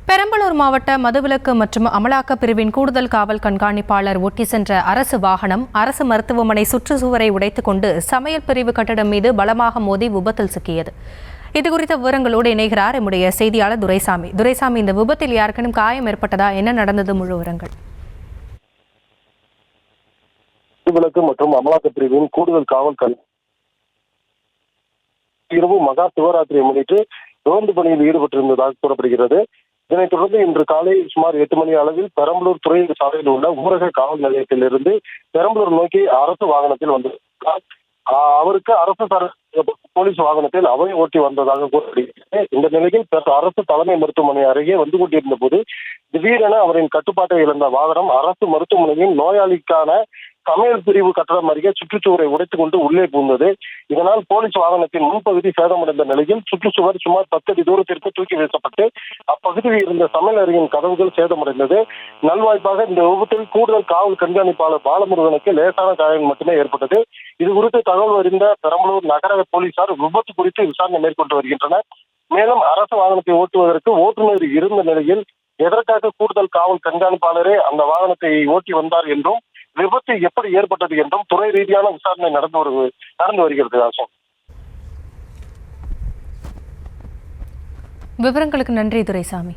பெரம்பலூர் மாவட்ட மதுவிலக்கு மற்றும் அமலாக்க பிரிவின் கூடுதல் காவல் கண்காணிப்பாளர் ஒட்டி சென்ற அரசு வாகனம் அரசு மருத்துவமனை சுற்றுச்சுவரை உடைத்துக் கொண்டு சமையல் பிரிவு கட்டடம் மீது பலமாக மோதி விபத்தில் சிக்கியது. இதுகுறித்த விவரங்களோடு இணைகிறார் நம்முடைய செய்தியாளர் துரைசாமி. துரைசாமி, இந்த விபத்தில் யாருக்கெனும் காயம் ஏற்பட்டதா? என்ன நடந்தது? முழு விவரங்கள். மதுவிலக்கு மற்றும் அமலாக்க பிரிவின் கூடுதல் காவல் இரவு மகா சிவராத்திரியை முன்னிட்டு ரோந்து பணியில் ஈடுபட்டிருந்ததாக கூறப்படுகிறது. இதனைத் தொடர்ந்து இன்று காலை சுமார் 8 மணி அளவில் பெரம்பலூர் துறை சாலையில் உள்ள ஊரக காவல் நிலையத்திலிருந்து பெரம்பலூர் நோக்கி அரசு வாகனத்தில் வந்திருக்கிறார். அவருக்கு அரசு போலீஸ் வாகனத்தில் அவை ஓட்டி வந்ததாக கூறப்படுகிறது. இந்த நிலையில் அரசு தலைமை மருத்துவமனை அருகே வந்து கொண்டிருந்த போது திடீரென அவரின் கட்டுப்பாட்டை இழந்த வாகனம் அரசு மருத்துவமனையின் நோயாளிக்கான சமையல் பிரிவு கட்டடம் அருகே சுற்றுச்சுவரை உடைத்துக் கொண்டு உள்ளே புகுந்தது. இதனால் போலீஸ் வாகனத்தின் முன்பகுதி சேதமடைந்த நிலையில் சுற்றுச்சுவர் சுமார் 10 அடி தூரத்திற்கு தூக்கி வீசப்பட்டு அப்பகுதியில் இருந்த சமையல் அறையின் கதவுகள் சேதமடைந்தது. நல்வாய்ப்பாக இந்த விபத்தில் கூடுதல் காவல் கண்காணிப்பாளர் பாலமுருகனுக்கு லேசான காயம் மட்டுமே ஏற்பட்டது. இது குறித்து தகவல் அறிந்த பெரம்பலூர் நகர போலீசார் விபத்து குறித்து விசாரணை மேற்கொண்டு வருகின்றனர். மேலும் அரசு வாகனத்தை ஓட்டுவதற்கு ஓட்டுநர் இருந்த நிலையில் எதற்காக கூடுதல் காவல் கண்காணிப்பாளரே அந்த வாகனத்தை ஓட்டி வந்தார் என்றும் விபத்து எப்படி ஏற்பட்டது என்றும் துறை ரீதியான விசாரணை நடந்து வருகிறது. விவரங்களுக்கு நன்றி துரைசாமி.